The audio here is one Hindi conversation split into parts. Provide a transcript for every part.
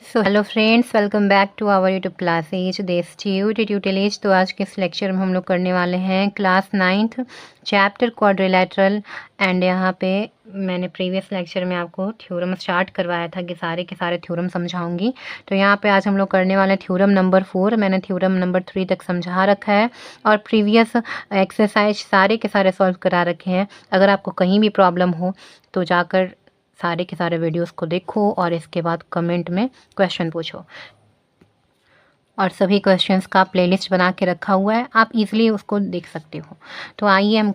So hello friends, welcome back to our YouTube classes Desh tutorials. तो आज के इस लेक्चर में हम लोग करने वाले हैं class 9th chapter quadrilateral. And यहाँ पे मैंने प्रीवियस लेक्चर में आपको थ्योरम स्टार्ट करवाया था कि सारे के सारे थ्योरम समझाऊंगी। तो यहाँ पे आज हम लोग करने वाले हैं थ्योरम नंबर 4। मैंने थ्योरम नंबर 3 तक समझा रखा है और प्रीवियस एक्सरसाइज सारे के सारे सॉल्व करा रखे हैं। अगर आपको कहीं भी प्रॉब्लम हो तो जाकर सारे के सारे वीडियोस को देखो और इसके बाद कमेंट में क्वेश्चन पूछो। और सभी क्वेश्चंस का प्लेलिस्ट बना के रखा हुआ है, आप इजीली उसको देख सकते हो। तो आइए हम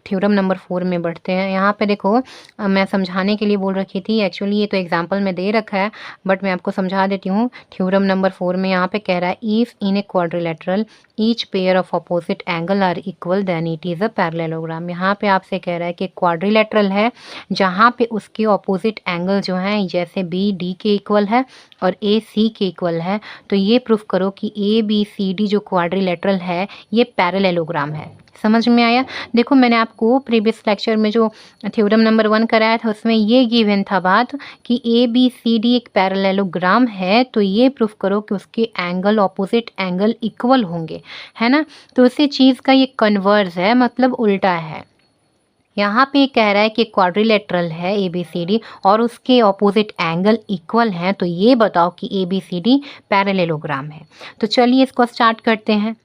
थ्योरम नंबर 4 में बढ़ते हैं। यहाँ पे देखो, मैं समझाने के लिए बोल रखी थी, एक्चुअली ये तो एग्जांपल में दे रखा है बट मैं आपको समझा देती हूँ। थ्योरम नंबर 4 में यहाँ पे कह रहा है if in a quadrilateral each pair of opposite angle are equal then it is a parallelogram. यहाँ पे आपसे कह रहा है कि क्वाड्रिलेटरल है जहाँ पे उसके ऑपोजिट एंगल जो हैं, जैसे बी डी के इक्वल है और ए सी के इक्वल है, तो ये प्रूफ करो कि ए बी सी डी जो क्वाड्रिलेटरल है ये पैरेललोग्राम है। समझ में आया? देखो, मैंने आपको प्रीवियस लेक्चर में जो थ्योरम नंबर 1 कराया था उसमें ये गिवन था बात कि ए बी सी डी एक पैरेललोग्राम है, तो ये प्रूफ करो कि उसके एंगल ऑपोजिट एंगल इक्वल होंगे, है ना। तो उसी चीज़ का ये कन्वर्स है, मतलब उल्टा है। यहाँ पे कह रहा है कि क्वाड्रिलेटरल है ए बी सी डी और उसके ऑपोजिट एंगल इक्वल हैं, तो ये बताओ कि A B C D parallelogram है। तो चलिए इसको स्टार्ट करते हैं।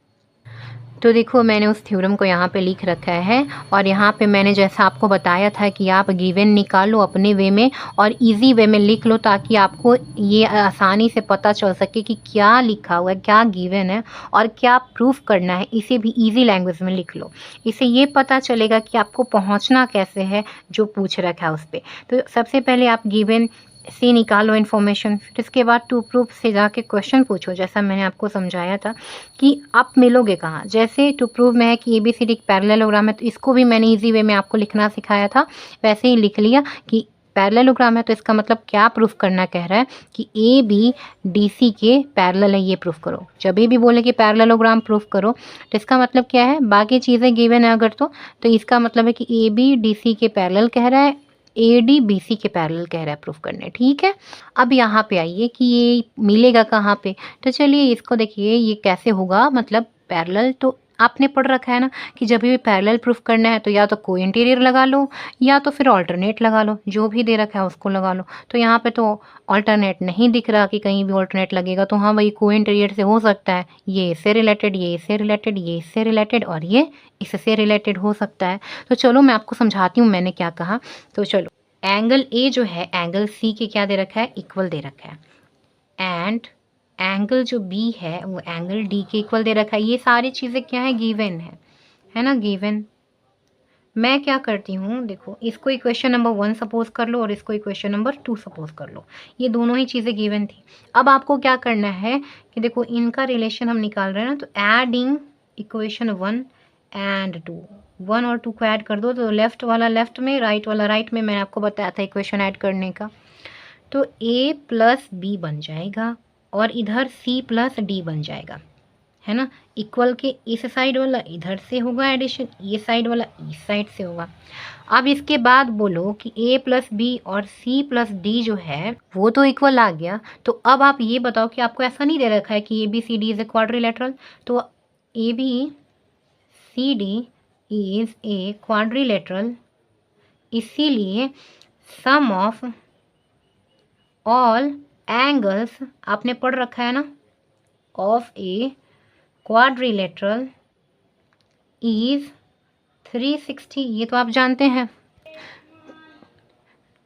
तो देखो, मैंने उस थ्योरम को यहाँ पे लिख रखा है और यहाँ पे मैंने जैसा आपको बताया था कि आप गिवन निकालो अपने वे में और इजी वे में लिख लो, ताकि आपको ये आसानी से पता चल सके कि क्या लिखा हुआ है, क्या गिवन है और क्या प्रूफ करना है। इसे भी इजी लैंग्वेज में लिख लो, इससे ये पता चलेगा कि आपको पहुँचना कैसे है जो पूछ रखा है उस पर। तो सबसे पहले आप गिवन से निकालो इन्फॉर्मेशन, फिर इसके बाद टू प्रूफ से जाके क्वेश्चन पूछो, जैसा मैंने आपको समझाया था कि आप मिलोगे कहाँ। जैसे टू प्रूव में है कि A B C D parallelogram है, तो इसको भी मैंने इजी वे में आपको लिखना सिखाया था, वैसे ही लिख लिया कि पैरेललोग्राम है। तो इसका मतलब क्या प्रूफ करना कह रहा है कि ए बी डी सी के पैरेलल है, ये प्रूफ करो। जब भी बोले कि पैरेललोग्राम प्रूफ करो तो इसका मतलब क्या है, बाकी चीज़ें गिवन है अगर तो इसका मतलब है कि ए बी डी सी के पैरेलल कह रहा है, ए डी बी सी के पैरेलल कह रहा है प्रूफ करने। ठीक है, अब यहाँ पे आइए कि ये मिलेगा कहाँ पे। तो चलिए इसको देखिए, ये कैसे होगा। मतलब पैरेलल तो आपने पढ़ रखा है ना कि जब भी पैरेलल प्रूफ करना है तो या तो को इंटीरियर लगा लो या तो फिर ऑल्टरनेट लगा लो, जो भी दे रखा है उसको लगा लो। तो यहाँ पे तो ऑल्टरनेट नहीं दिख रहा कि कहीं भी ऑल्टरनेट लगेगा, तो हाँ, वही को इंटीरियर से हो सकता है, ये इससे रिलेटेड, ये इससे रिलेटेड, ये इससे रिलेटेड और ये इससे रिलेटेड हो सकता है। तो चलो मैं आपको समझाती हूँ मैंने क्या कहा। तो चलो, एंगल ए जो है एंगल सी के क्या दे रखा है, इक्वल दे रखा है। एंड एंगल जो बी है वो एंगल डी के इक्वल दे रखा है। ये सारी चीज़ें क्या है, गिवन है ना, गिवन। मैं क्या करती हूँ, देखो, इसको इक्वेशन नंबर 1 सपोज कर लो और इसको इक्वेशन नंबर 2 सपोज कर लो। ये दोनों ही चीज़ें गिवन थी। अब आपको क्या करना है कि देखो, इनका रिलेशन हम निकाल रहे हैं ना, तो एडिंग इक्वेशन 1 एंड 2, 1 और 2 को ऐड कर दो तो लेफ्ट वाला लेफ्ट में, राइट वाला राइट में। मैंने आपको बताया था इक्वेशन ऐड करने का। तो a प्लस बी बन जाएगा और इधर c प्लस डी बन जाएगा, है ना। इक्वल के इस साइड वाला इधर से होगा एडिशन, ये साइड वाला इस साइड से होगा। अब इसके बाद बोलो कि a प्लस बी और c प्लस डी जो है वो तो इक्वल आ गया। तो अब आप ये बताओ कि आपको ऐसा नहीं दे रखा है कि A B C D is a quadrilateral, तो A B C D is a quadrilateral, इसीलिए सम ऑफ ऑल एंगल्स आपने पढ़ रखा है ना ऑफ ए क्वाड्रिलेटरल इज 360। ये तो आप जानते हैं,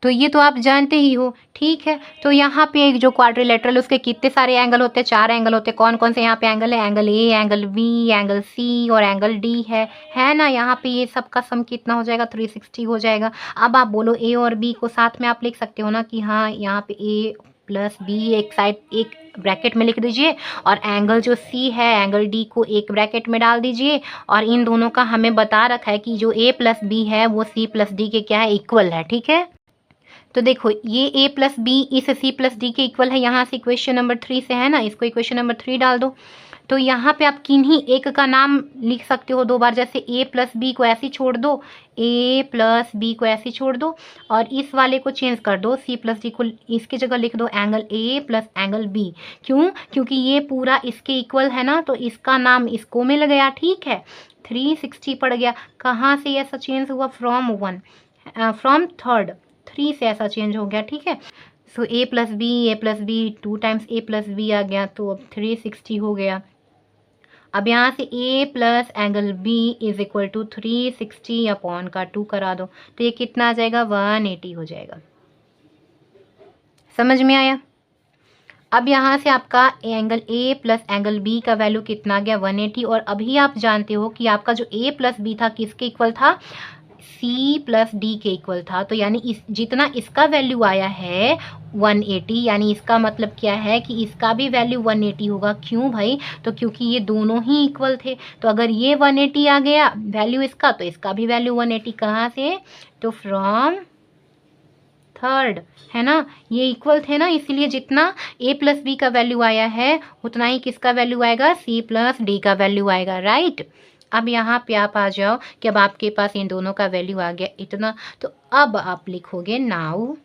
तो ये तो आप जानते ही हो। ठीक है, तो यहाँ पे एक जो क्वाड्रिलेटरल उसके कितने सारे एंगल होते हैं, 4 एंगल होते हैं। कौन कौन से यहाँ पे एंगल है, angle A, angle B, angle C और एंगल डी है ना। यहाँ पे ये सब का सम कितना हो जाएगा, 360 हो जाएगा। अब आप बोलो ए और बी को साथ में आप लिख सकते हो ना कि हाँ, यहाँ पे ए प्लस बी एक साइड एक ब्रैकेट में लिख दीजिए और एंगल जो सी है एंगल डी को एक ब्रैकेट में डाल दीजिए। और इन दोनों का हमें बता रखा है कि जो ए प्लस बी है वो सी प्लस डी के क्या है, इक्वल है। ठीक है, तो देखो, ये a प्लस बी इस c प्लस डी के इक्वल है। यहाँ से इक्वेशन नंबर 3 से है ना, इसको इक्वेशन नंबर 3 डाल दो। तो यहाँ पे आप किन्हीं एक का नाम लिख सकते हो 2 बार, जैसे ए प्लस बी को ऐसे छोड़ दो, ए प्लस बी को ऐसे छोड़ दो, और इस वाले को चेंज कर दो, सी प्लस डी को इसके जगह लिख दो angle A plus angle B. क्यों? क्योंकि ये पूरा इसके इक्वल है ना, तो इसका नाम इसको मिल गया, ठीक है। 360 पड़ गया। कहाँ से ऐसा चेंज हुआ? फ्रॉम थर्ड, 3 से ऐसा चेंज हो गया, ठीक है। सो ए प्लस बी 2 टाइम्स ए प्लस बी आ गया, तो अब 360 हो गया। अब यहाँ से a plus angle b is equal to 360 upon का 2 करा दो, तो ये कितना आ जाएगा? 180 हो जाएगा। समझ में आया? अब यहाँ से आपका angle a plus angle b का वैल्यू कितना आ गया? 180। और अभी आप जानते हो कि आपका जो a प्लस बी था किसके इक्वल था? c प्लस डी के इक्वल था। तो यानी इस जितना इसका वैल्यू आया है 180, यानी इसका मतलब क्या है कि इसका भी वैल्यू 180 होगा। क्यों भाई? तो क्योंकि ये दोनों ही इक्वल थे, तो अगर ये 180 आ गया वैल्यू इसका, तो इसका भी वैल्यू 180। कहाँ से? तो फ्रॉम थर्ड, है ना। ये इक्वल थे ना, इसीलिए जितना a प्लस बी का वैल्यू आया है उतना ही किसका वैल्यू आएगा? c प्लस डी का वैल्यू आएगा, राइट। अब यहाँ पे आप आ जाओ कि अब आपके पास इन दोनों का वैल्यू आ गया इतना, तो अब आप लिखोगे नाउ।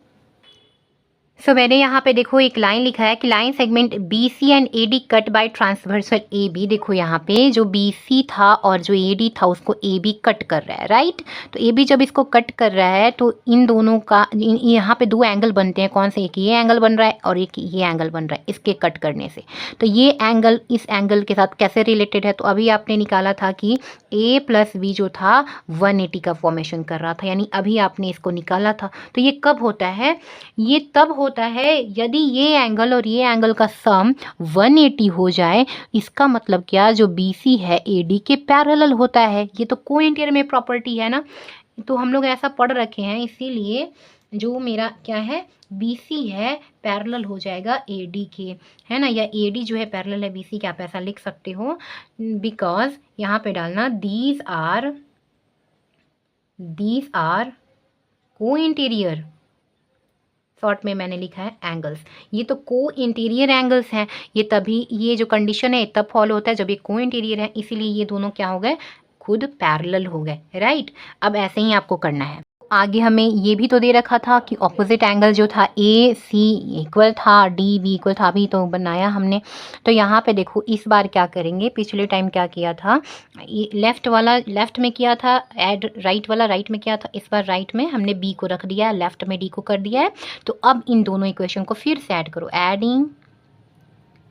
सो मैंने यहाँ पे देखो एक लाइन लिखा है कि line segment B C and A D cut by transversal A B. देखो यहाँ पे जो बी सी था और जो ए डी था उसको ए बी कट कर रहा है, राइट। तो ए बी जब इसको कट कर रहा है तो इन दोनों का यहाँ पे 2 एंगल बनते हैं। कौन से? एक ये एंगल बन रहा है और एक ये एंगल बन रहा है इसके कट करने से। तो ये एंगल इस एंगल के साथ कैसे रिलेटेड है? तो अभी आपने निकाला था कि ए प्लस बी जो था 180 का फॉर्मेशन कर रहा था, यानी अभी आपने इसको निकाला था। तो ये कब होता है? ये तब होता है यदि ये एंगल और ये एंगल का सम 180 हो जाए। इसका मतलब क्या? जो BC है AD के पैरेलल होता है। ये तो कोइंटर में प्रॉपर्टी है ना, तो हम लोग ऐसा पढ़ रखे हैं, इसीलिए जो मेरा क्या है BC है पैरेलल हो जाएगा AD के, है ना, या AD जो है पैरेलल है BC के। आप ऐसा लिख सकते हो बिकॉज यहाँ पे डालना दीज आर कोइंटीरियर, शॉर्ट में मैंने लिखा है एंगल्स। ये तो को इंटीरियर एंगल्स हैं, ये तभी ये जो कंडीशन है तब फॉलो होता है जब ये को इंटीरियर है, इसीलिए ये दोनों क्या हो गए? खुद पैरेलल हो गए, राइट। अब ऐसे ही आपको करना है। आगे हमें ये भी तो दे रखा था कि ऑपोजिट एंगल जो था ए सी इक्वल था डी बी इक्वल था, अभी तो बनाया हमने। तो यहाँ पे देखो इस बार क्या करेंगे, पिछले टाइम क्या किया था, ये लेफ्ट वाला लेफ्ट में किया था, एड राइट वाला राइट में किया था। इस बार राइट में हमने बी को रख दिया है, लेफ्ट में डी को कर दिया है। तो अब इन दोनों इक्वेशन को फिर से ऐड करो, एडिंग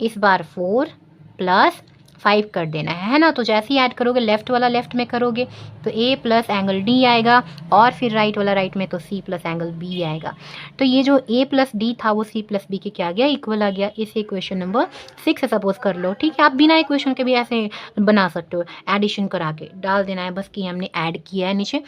इस बार 4 प्लस 5 कर देना है ना। तो जैसे ही ऐड करोगे लेफ्ट वाला लेफ्ट में करोगे तो a प्लस एंगल डी आएगा, और फिर राइट वाला राइट में तो c प्लस एंगल b आएगा। तो ये जो a प्लस डी था वो c प्लस बी के क्या आ गया? इक्वल आ गया। इसे इक्वेशन नंबर 6 सपोज कर लो, ठीक है। आप बिना इक्वेशन के भी ऐसे बना सकते हो, एडिशन करा के डाल देना है बस कि हमने ऐड किया है नीचे।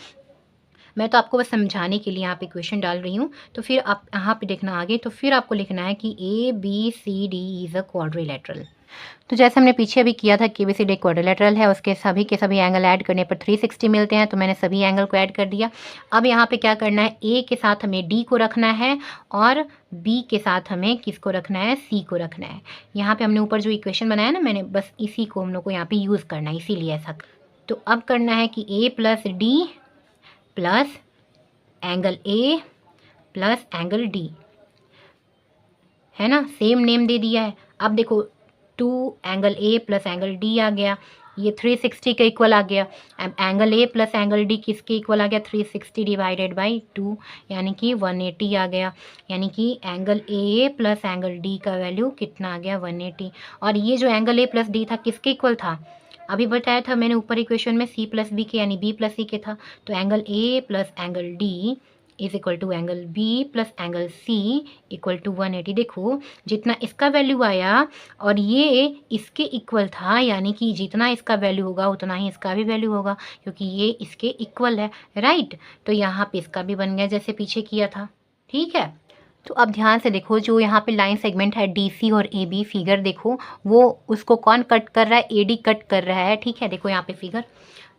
मैं तो आपको बस समझाने के लिए यहाँ पे क्वेश्चन डाल रही हूँ। तो फिर आप यहाँ पे देखना आगे, तो फिर आपको लिखना है कि ABCD इज़ अ क्वाड्रिलेटरल। तो जैसे हमने पीछे अभी किया था कि ABCD क्वाड्रिलेटरल है, उसके सभी के सभी एंगल ऐड करने पर 360 मिलते हैं। तो मैंने सभी एंगल को ऐड कर दिया। अब यहाँ पे क्या करना है, A के साथ हमें D को रखना है और B के साथ हमें किसको रखना है? C को रखना है। यहाँ पे हमने ऊपर जो इक्वेशन बनाया ना मैंने, बस इसी को हम लोग को यहाँ पे यूज़ करना है, इसीलिए ऐसा। तो अब करना है कि A plus D plus angle A plus angle D, है ना, सेम नेम दे दिया है। अब देखो 2 angle A plus angle D आ गया, ये 360 के इक्वल आ गया। अब angle A plus angle D किसके इक्वल आ गया? 360 डिवाइडेड बाई 2, यानी कि 180 आ गया। यानी कि angle A plus angle D का वैल्यू कितना आ गया? 180। और ये जो एंगल A प्लस D था किसके इक्वल था? अभी बताया था मैंने ऊपर इक्वेशन में C प्लस B के, यानी B प्लस C के था। तो angle A plus angle D is equal to angle B plus angle C equal to 180। देखो जितना इसका वैल्यू आया और ये इसके इक्वल था, यानी कि जितना इसका वैल्यू होगा उतना ही इसका भी वैल्यू होगा, क्योंकि ये इसके इक्वल है, राइट। तो यहाँ पे इसका भी बन गया जैसे पीछे किया था, ठीक है। तो अब ध्यान से देखो, जो यहाँ पे लाइन सेगमेंट है DC और AB, फिगर देखो वो उसको कौन कट कर रहा है? AD कट कर रहा है, ठीक है। देखो यहाँ पे फिगर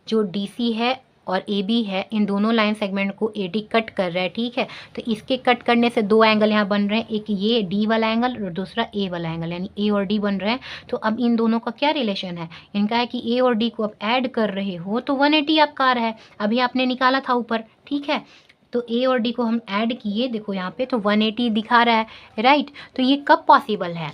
जो DC है और ए बी है, इन दोनों लाइन सेगमेंट को ए डी कट कर रहा है, ठीक है। तो इसके कट करने से दो एंगल यहाँ बन रहे हैं, एक ये डी वाला एंगल और दूसरा ए वाला एंगल, यानी ए और डी बन रहे हैं। तो अब इन दोनों का क्या रिलेशन है, इनका है कि ए और डी को आप ऐड कर रहे हो तो 180 आपका आ रहा है, अभी आपने निकाला था ऊपर, ठीक है। तो ए और डी को हम ऐड किए, देखो यहाँ पे तो 180 दिखा रहा है, राइट। तो ये कब पॉसिबल है,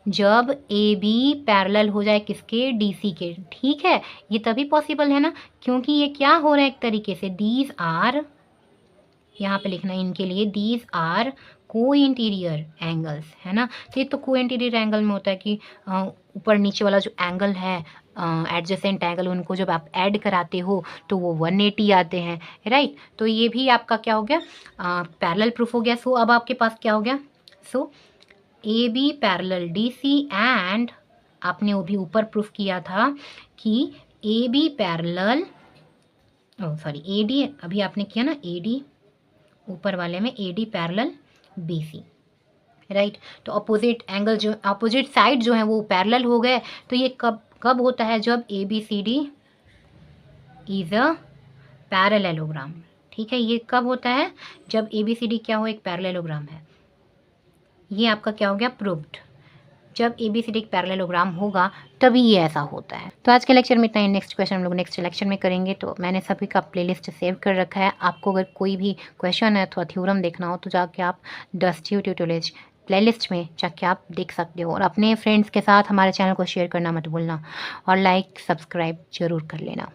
जब ए बी पैरेलल हो जाए किसके, डी सी के, ठीक है। ये तभी पॉसिबल है ना, क्योंकि ये क्या हो रहा है एक तरीके से, दीज आर, यहाँ पे लिखना है इनके लिए, दीज आर को इंटीरियर एंगल्स, है ना। तो ये तो को इंटीरियर एंगल में होता है कि ऊपर नीचे वाला जो एंगल है, एडजेसेंट एंगल, उनको जब आप ऐड कराते हो तो वो 180 आते हैं, राइट। तो ये भी आपका क्या हो गया, पैरेलल प्रूफ हो गया। सो अब आपके पास क्या हो गया, so A B parallel D C and, आपने वो भी ऊपर प्रूफ किया था कि A B parallel, sorry A D, अभी आपने किया ना ए डी, ऊपर वाले में A D parallel B C, right. तो अपोजिट एंगल जो, अपोजिट साइड जो है वो पैरेलल हो गए। तो ये कब कब होता है, जब A B C D is a parallelogram, ठीक है। ये कब होता है, जब ए बी सी डी क्या हो, एक पैरेललोग्राम है। ये आपका क्या हो गया, प्रूव्ड। जब ए बी सी डी एक पैरेललोग्राम होगा तभी ये ऐसा होता है। तो आज के लेक्चर में इतना ही, नेक्स्ट क्वेश्चन हम लोग नेक्स्ट लेक्चर में करेंगे। तो मैंने सभी का प्लेलिस्ट सेव कर रखा है, आपको अगर कोई भी क्वेश्चन है अथवा थ्योरम देखना हो तो जाके आप डस्ट्यू ट्यूटोरियल्स प्लेलिस्ट में जाके आप देख सकते हो। और अपने फ्रेंड्स के साथ हमारे चैनल को शेयर करना मत भूलना, और लाइक सब्सक्राइब जरूर कर लेना।